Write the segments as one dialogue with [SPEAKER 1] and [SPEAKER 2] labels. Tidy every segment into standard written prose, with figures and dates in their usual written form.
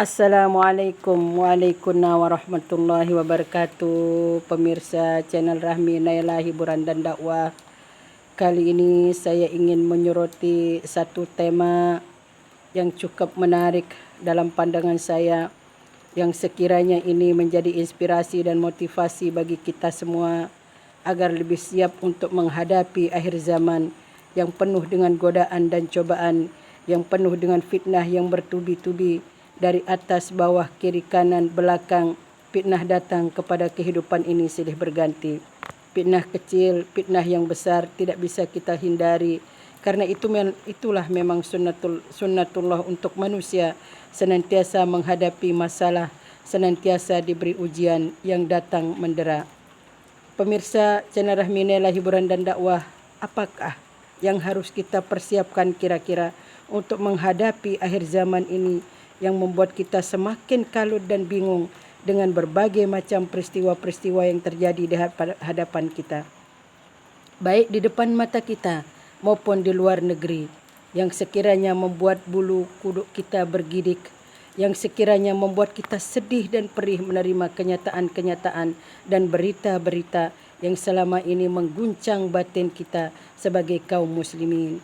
[SPEAKER 1] Assalamualaikum warahmatullahi wabarakatuh. Pemirsa channel Rahmi Naila Hiburan dan Dakwah. Kali ini saya ingin menyoroti satu tema yang cukup menarik dalam pandangan saya, yang sekiranya ini menjadi inspirasi dan motivasi bagi kita semua agar lebih siap untuk menghadapi akhir zaman yang penuh dengan godaan dan cobaan, yang penuh dengan fitnah yang bertubi-tubi dari atas, bawah, kiri, kanan, belakang. Fitnah datang kepada kehidupan ini silih berganti. Fitnah kecil, fitnah yang besar tidak bisa kita hindari. Karena itulah memang sunnatullah untuk manusia, senantiasa menghadapi masalah, senantiasa diberi ujian yang datang mendera. Pemirsa channel Rahmi Naila Hiburan dan Dakwah, apakah yang harus kita persiapkan kira-kira untuk menghadapi akhir zaman ini yang membuat kita semakin kalut dan bingung dengan berbagai macam peristiwa-peristiwa yang terjadi di hadapan kita, baik di depan mata kita maupun di luar negeri, yang sekiranya membuat bulu kuduk kita bergidik, yang sekiranya membuat kita sedih dan perih menerima kenyataan-kenyataan dan berita-berita yang selama ini mengguncang batin kita sebagai kaum muslimin.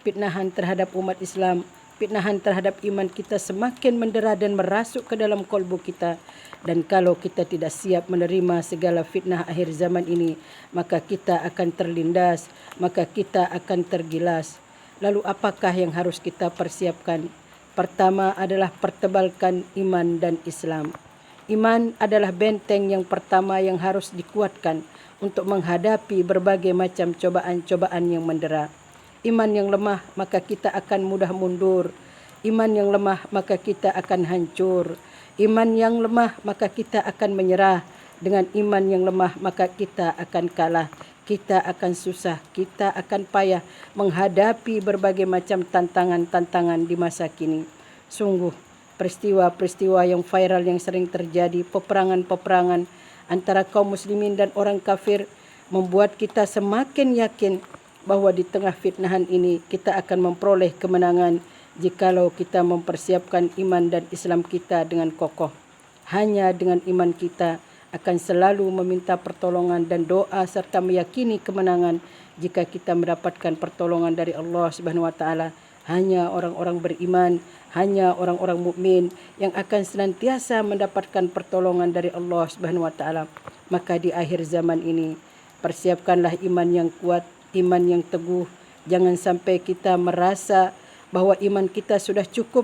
[SPEAKER 1] Fitnahan terhadap umat Islam, fitnahan terhadap iman kita semakin mendera dan merasuk ke dalam kolbu kita. Dan kalau kita tidak siap menerima segala fitnah akhir zaman ini, maka kita akan terlindas, maka kita akan tergilas. Lalu apakah yang harus kita persiapkan? Pertama adalah pertebalkan iman dan Islam. Iman adalah benteng yang pertama yang harus dikuatkan untuk menghadapi berbagai macam cobaan-cobaan yang mendera. Iman yang lemah, maka kita akan mudah mundur. Iman yang lemah, maka kita akan hancur. Iman yang lemah, maka kita akan menyerah. Dengan iman yang lemah, maka kita akan kalah. Kita akan susah, kita akan payah menghadapi berbagai macam tantangan-tantangan di masa kini. Sungguh, peristiwa-peristiwa yang viral yang sering terjadi, peperangan-peperangan antara kaum muslimin dan orang kafir, membuat kita semakin yakin bahwa di tengah fitnahan ini kita akan memperoleh kemenangan jikalau kita mempersiapkan iman dan Islam kita dengan kokoh. Hanya dengan iman kita akan selalu meminta pertolongan dan doa serta meyakini kemenangan jika kita mendapatkan pertolongan dari Allah Subhanahu wa taala. Hanya orang-orang beriman, hanya orang-orang mukmin yang akan senantiasa mendapatkan pertolongan dari Allah Subhanahu wa taala. Maka di akhir zaman ini, persiapkanlah iman yang kuat, iman yang teguh. Jangan sampai kita merasa bahwa iman kita sudah cukup.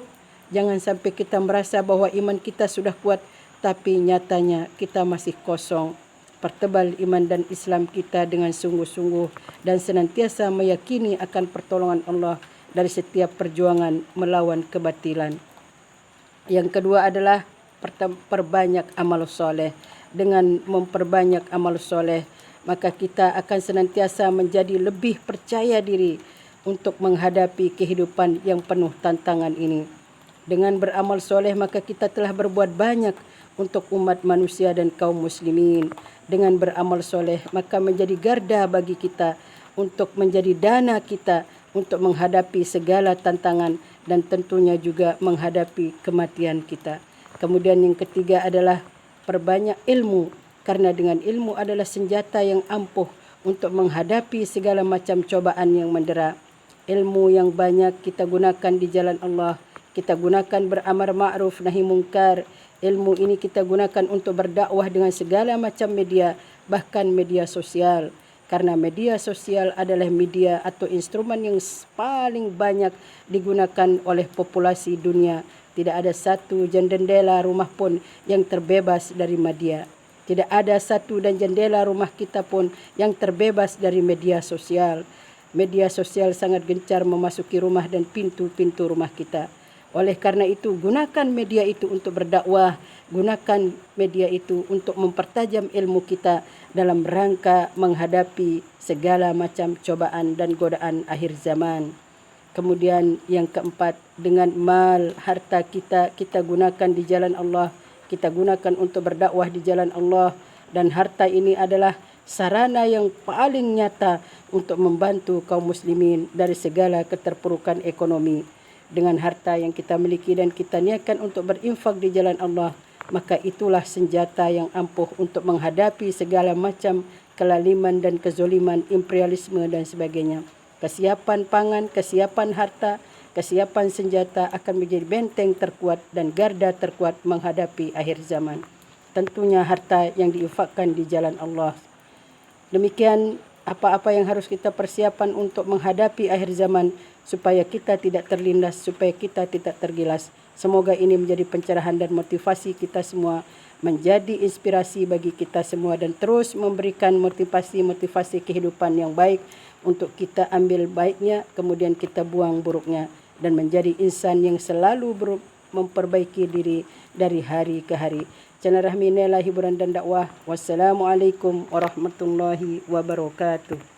[SPEAKER 1] Jangan sampai kita merasa bahwa iman kita sudah kuat, tapi nyatanya kita masih kosong. Pertebal iman dan Islam kita dengan sungguh-sungguh dan senantiasa meyakini akan pertolongan Allah dari setiap perjuangan melawan kebatilan. Yang kedua adalah perbanyak amal soleh. Dengan memperbanyak amal soleh, maka kita akan senantiasa menjadi lebih percaya diri untuk menghadapi kehidupan yang penuh tantangan ini. Dengan beramal soleh, maka kita telah berbuat banyak untuk umat manusia dan kaum muslimin. Dengan beramal soleh, maka menjadi garda bagi kita untuk menjadi dana kita untuk menghadapi segala tantangan dan tentunya juga menghadapi kematian kita. Kemudian yang ketiga adalah perbanyak ilmu, karena dengan ilmu adalah senjata yang ampuh untuk menghadapi segala macam cobaan yang mendera. Ilmu yang banyak kita gunakan di jalan Allah, kita gunakan beramar ma'ruf nahi mungkar. Ilmu ini kita gunakan untuk berdakwah dengan segala macam media, bahkan media sosial. Karena media sosial adalah media atau instrumen yang paling banyak digunakan oleh populasi dunia. Tidak ada satu jendela rumah pun yang terbebas dari media. Tidak ada satu dan jendela rumah kita pun yang terbebas dari media sosial. Media sosial sangat gencar memasuki rumah dan pintu-pintu rumah kita. Oleh karena itu, gunakan media itu untuk berdakwah, gunakan media itu untuk mempertajam ilmu kita dalam rangka menghadapi segala macam cobaan dan godaan akhir zaman. Kemudian yang keempat, dengan mal, harta kita gunakan di jalan Allah, kita gunakan untuk berdakwah di jalan Allah, dan harta ini adalah sarana yang paling nyata untuk membantu kaum muslimin dari segala keterpurukan ekonomi. dengan harta yang kita miliki dan kita niatkan untuk berinfak di jalan Allah, maka itulah senjata yang ampuh untuk menghadapi segala macam kelaliman dan kezoliman, imperialisme dan sebagainya. Kesiapan pangan, kesiapan harta, kesiapan senjata akan menjadi benteng terkuat dan garda terkuat menghadapi akhir zaman. Tentunya harta yang diinfakkan di jalan Allah. Demikian apa-apa yang harus kita persiapan untuk menghadapi akhir zaman supaya kita tidak terlindas, supaya kita tidak tergilas. Semoga ini menjadi pencerahan dan motivasi kita semua, menjadi inspirasi bagi kita semua dan terus memberikan motivasi-motivasi kehidupan yang baik untuk kita ambil baiknya, kemudian kita buang buruknya dan menjadi insan yang selalu memperbaiki diri dari hari ke hari. Channel Rahmi Naila Hiburan dan Dakwah. Wassalamualaikum warahmatullahi wabarakatuh.